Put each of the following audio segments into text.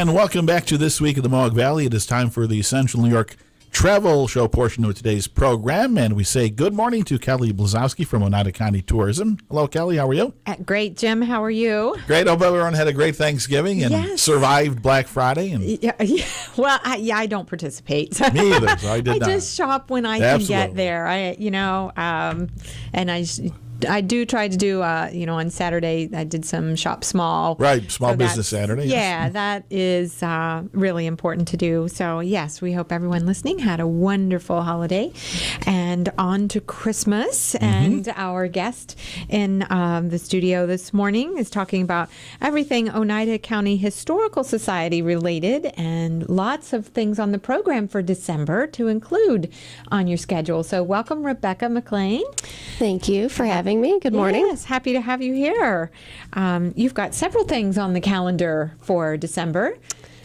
And welcome back to This Week in the Mohawk Valley. It is time for the Central New York travel show portion of today's program, and we say good morning to Kelly Blazosky from Oneida County Tourism. Hello, Kelly. How are you? Great, Jim. How are you? Great. Hope everyone had a great Thanksgiving and survived Black Friday. And Well, I don't participate. Me either. So I did not. I just shop when I can get there. And I do try to do, on Saturday, I did some shop small. Right, Small Business Saturday. Yeah, that is really important to do. So, yes, we hope everyone listening had a wonderful holiday. And on to Christmas. Mm-hmm. And our guest in the studio this morning is talking about everything Oneida County Historical Society related and lots of things on the program for December to include on your schedule. So, welcome, Rebecca McClain. Thank you for having me. Good morning. Yes, happy to have you here. You've got several things on the calendar for December.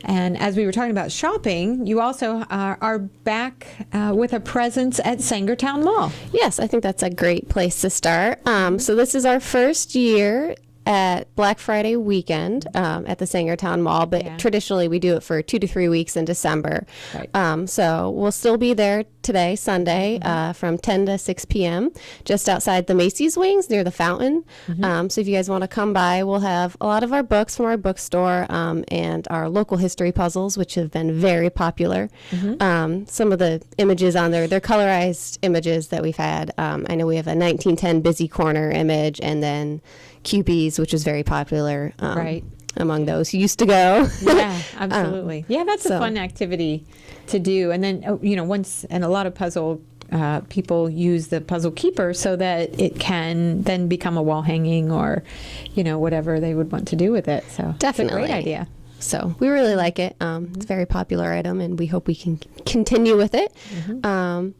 And as we were talking about shopping, you also are back with a presence at Sangertown Mall. Yes, I think that's a great place to start. So this is our first year at Black Friday weekend at the Sangertown Mall, but traditionally we do it for 2 to 3 weeks in December. Right. So we'll still be there today, Sunday, from 10 to 6 p.m., just outside the Macy's wings near the fountain. Mm-hmm. So if you guys want to come by, we'll have a lot of our books from our bookstore and our local history puzzles, which have been very popular. Mm-hmm. Some of the images on there, they're colorized images that we've had. I know we have a 1910 Busy Corner image, and then QBs, which is very popular among those who used to go. Yeah, absolutely. That's a fun activity to do. And then, a lot of puzzle people use the puzzle keeper so that it can then become a wall hanging or, whatever they would want to do with it. So definitely. It's a great idea. So we really like it. It's a very popular item, and we hope we can continue with it. Mm-hmm.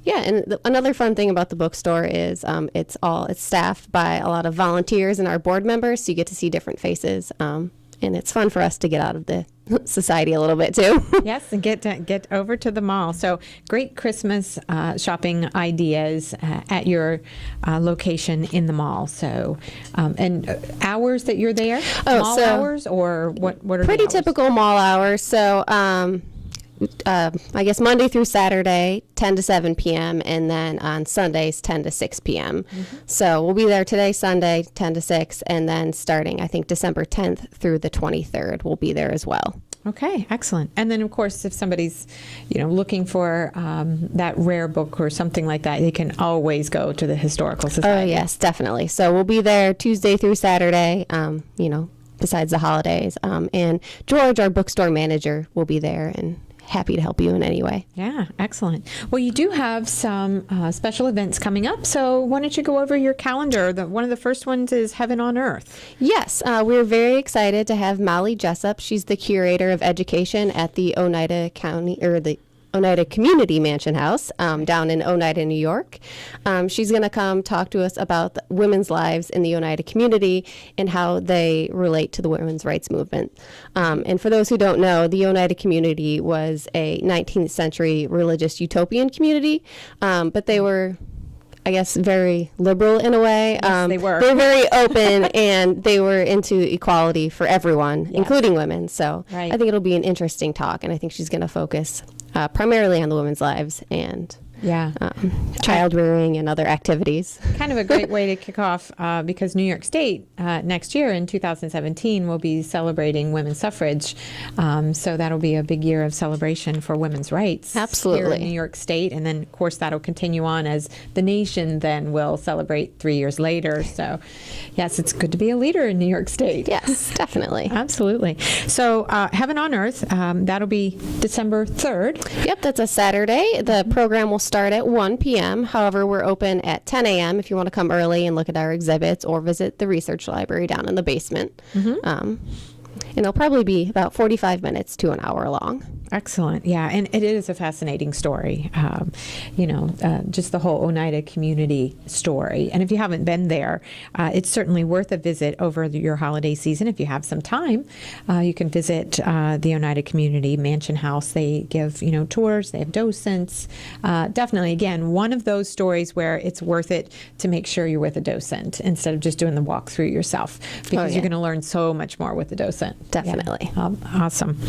And another fun thing about the bookstore is it's staffed by a lot of volunteers and our board members, so you get to see different faces, and it's fun for us to get out of the society a little bit too. Yes, and get over to the mall. So great Christmas shopping ideas at your location in the mall. So and hours that you're there, mall hours, or what are pretty the hours? Typical mall hours. So I guess Monday through Saturday, 10 to 7 p.m., and then on Sundays, 10 to 6 p.m. Mm-hmm. So we'll be there today, Sunday, 10 to 6, and then starting, I think, December 10th through the 23rd, we'll be there as well. Okay, excellent. And then, of course, if somebody's, looking for that rare book or something like that, they can always go to the Historical Society. Oh, yes, definitely. So we'll be there Tuesday through Saturday, besides the holidays. And George, our bookstore manager, will be there and happy to help you in any way. Yeah, excellent. Well, you do have some special events coming up, so why don't you go over your calendar? One of the first ones is Heaven on Earth. Yes, we're very excited to have Molly Jessup. She's the curator of education at the Oneida County, or the Oneida Community Mansion House down in Oneida, New York. She's going to come talk to us about women's lives in the Oneida community and how they relate to the women's rights movement. And for those who don't know, the Oneida community was a 19th century religious utopian community, but they were, I guess, very liberal in a way. Yes, they were. They were very open, and they were into equality for everyone, including women. So I think it'll be an interesting talk, and I think she's going to focus primarily on the women's lives and child rearing and other activities. Kind of a great way to kick off because New York State next year in 2017 will be celebrating women's suffrage. So that'll be a big year of celebration for women's rights. Absolutely. Here in New York State. And then, of course, that'll continue on as the nation then will celebrate 3 years later. So, yes, it's good to be a leader in New York State. Yes, definitely. Absolutely. So Heaven on Earth, that'll be December 3rd. Yep, that's a Saturday. The program will start at 1 p.m. However, we're open at 10 a.m. if you want to come early and look at our exhibits or visit the research library down in the basement. Mm-hmm. And it'll probably be about 45 minutes to an hour long. Excellent. Yeah, and it is a fascinating story. Just the whole Oneida community story. And if you haven't been there, it's certainly worth a visit over your holiday season. If you have some time, you can visit the Oneida Community Mansion House. They give, tours. They have docents. Definitely, again, one of those stories where it's worth it to make sure you're with a docent instead of just doing the walkthrough yourself, because you're going to learn so much more with the docent. Definitely. Yeah. Awesome.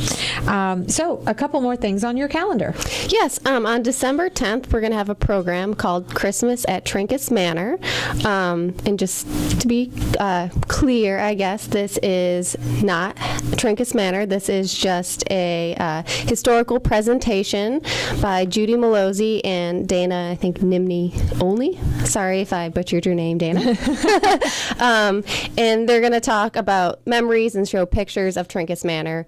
So a couple more things on your calendar. Yes, on December 10th, we're going to have a program called Christmas at Trinkets Manor. And just to be clear, I guess, this is not Trinkets Manor. This is just a historical presentation by Judy Malozzi and Dana, I think, Nimney Only. Sorry if I butchered your name, Dana. And they're going to talk about memories and show pictures of Trinkets Manor,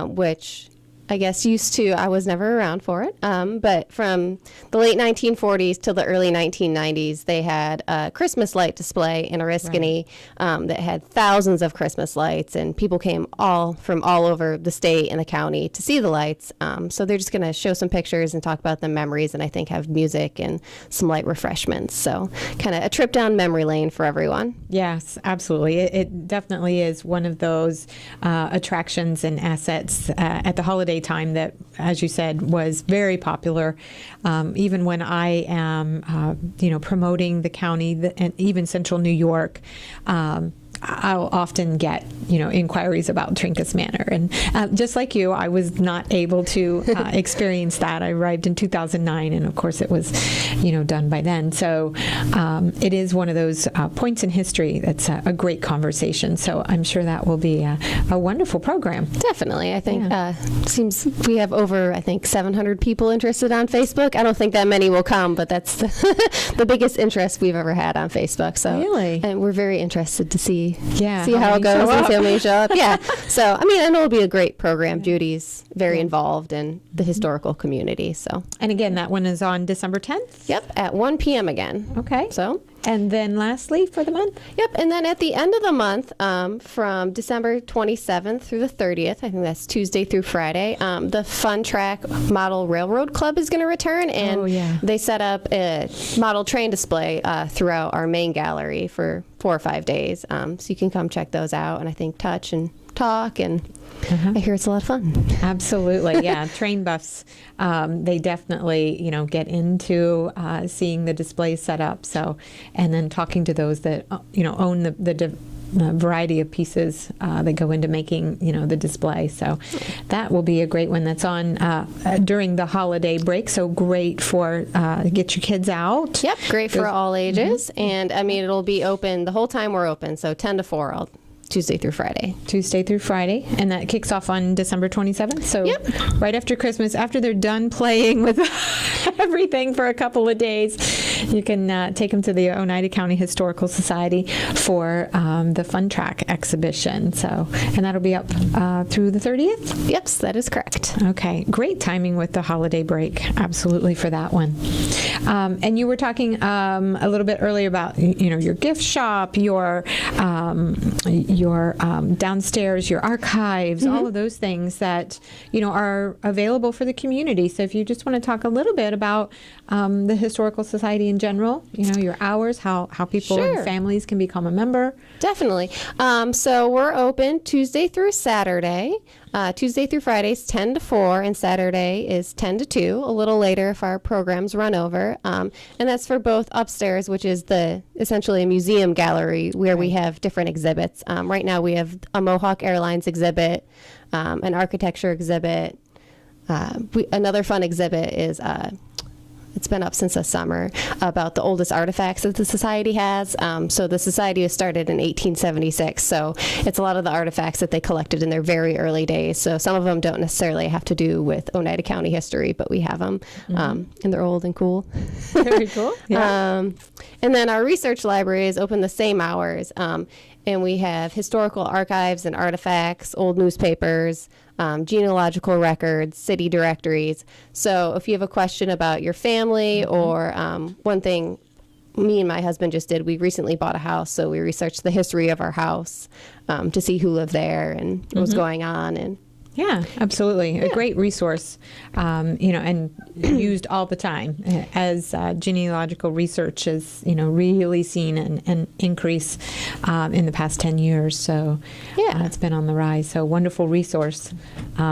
which I guess I was never around for it, but from the late 1940s to the early 1990s, they had a Christmas light display in Oriskany that had thousands of Christmas lights, and people came from all over the state and the county to see the lights. So they're just going to show some pictures and talk about the memories, and I think have music and some light refreshments. So kind of a trip down memory lane for everyone. Yes, absolutely. It definitely is one of those attractions and assets at the holiday time that, as you said, was very popular. Even when I am, promoting the county and even Central New York, I'll often get, inquiries about Trinkets Manor. And just like you, I was not able to experience that. I arrived in 2009, and of course it was, done by then. So it is one of those points in history that's a great conversation. So I'm sure that will be a wonderful program. Definitely. I think seems we have over, 700 people interested on Facebook. I don't think that many will come, but that's the biggest interest we've ever had on Facebook. So really? And we're very interested to see Yeah, how it goes and see how many show up. Yeah. So, I know it'll be a great program. Judy's very involved in the historical community. So. And again, that one is on December 10th? Yep, at 1 p.m. again. Okay. So. And then lastly for the month? Yep, and then at the end of the month, from December 27th through the 30th, I think that's Tuesday through Friday, the Fun Track Model Railroad Club is going to return, and they set up a model train display throughout our main gallery for 4 or 5 days. So you can come check those out, and I think touch and talk, and I hear it's a lot of fun. Absolutely, yeah. Train buffs, they definitely, get into seeing the displays set up. So, and then talking to those that, own the variety of pieces that go into making, the display. So that will be a great one. That's on during the holiday break. So great for get your kids out. Yep, great for all ages. And it'll be open the whole time we're open. So 10 to 4 Tuesday through Friday. Tuesday through Friday. And that kicks off on December 27th. So right after Christmas, after they're done playing with everything for a couple of days, you can take them to the Oneida County Historical Society for the Fun Track exhibition. So, and that'll be up through the 30th? Yep, that is correct. Okay, great timing with the holiday break. Absolutely for that one. And you were talking a little bit earlier about, your gift shop, your downstairs, your archives, all of those things that, are available for the community. So if you just want to talk a little bit about the Historical Society in general, your hours, how people and families can become a member. Definitely. So we're open Tuesday through Saturday. Tuesday through Fridays, 10 to 4, and Saturday is 10 to 2, a little later if our programs run over. And that's for both upstairs, which is essentially a museum gallery where we have different exhibits. Right now we have a Mohawk Airlines exhibit, an architecture exhibit. Another fun exhibit is it's been up since the summer, about the oldest artifacts that the Society has. So the Society was started in 1876, so it's a lot of the artifacts that they collected in their very early days. So some of them don't necessarily have to do with Oneida County history, but we have them, and they're old and cool. Very cool. Yeah. And then our research library is open the same hours, and we have historical archives and artifacts, old newspapers, genealogical records, city directories. So if you have a question about your family or one thing me and my husband just did, we recently bought a house, so we researched the history of our house to see who lived there and what was going on. And Yeah, absolutely. A great resource, and used all the time as genealogical research is, really seen an increase in the past 10 years. So it's been on the rise. So wonderful resource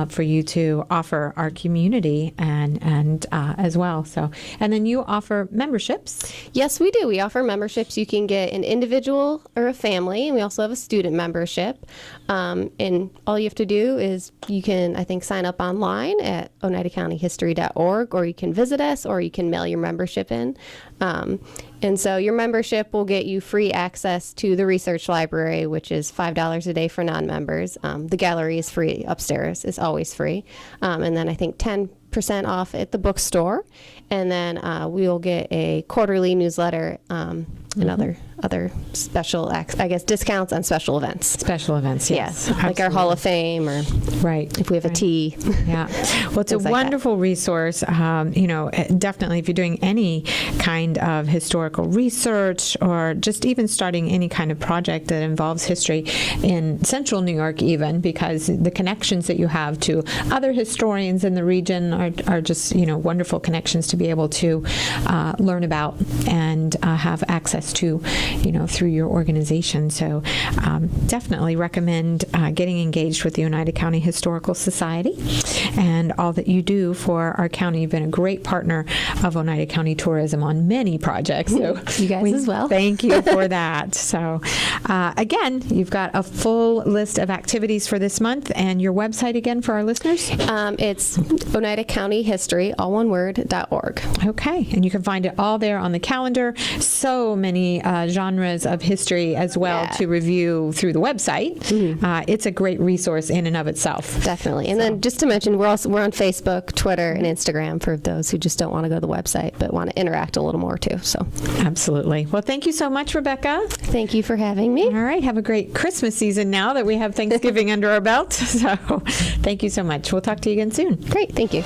for you to offer our community and as well. So, and then you offer memberships. Yes, we do. We offer memberships. You can get an individual or a family, and we also have a student membership. And all you have to do is you can, I think, sign up online at oneidacountyhistory.org, or you can visit us, or you can mail your membership in. And so your membership will get you free access to the research library, which is $5 a day for non-members. The gallery is free upstairs. It's always free. And then I think 10% off at the bookstore. And then we will get a quarterly newsletter and other special, discounts on special events. Special events, yes. Like our Hall of Fame, or if we have a tea. Yeah. Well, it's a wonderful resource. Definitely if you're doing any kind of historical research, or just even starting any kind of project that involves history in central New York even, because the connections that you have to other historians in the region are just, wonderful connections to be able to learn about and have access to, through your organization. So definitely recommend getting engaged with the Oneida County Historical Society and all that you do for our county. You've been a great partner of Oneida County Tourism on many projects. So you guys as well. Thank you for that. So again, you've got a full list of activities for this month, and your website again for our listeners? It's Oneida County History, all one word, .org. Okay, and you can find it all there on the calendar. So many genres of history as well to review through the website. It's a great resource in and of itself. Definitely. And then just to mention, we're on Facebook, Twitter, and Instagram for those who just don't want to go to the website but want to interact a little more too. So absolutely. Well, thank you so much, Rebecca. Thank you for having me. All right. Have a great Christmas season now that we have Thanksgiving under our belt. So thank you so much. We'll talk to you again soon. Great. Thank you.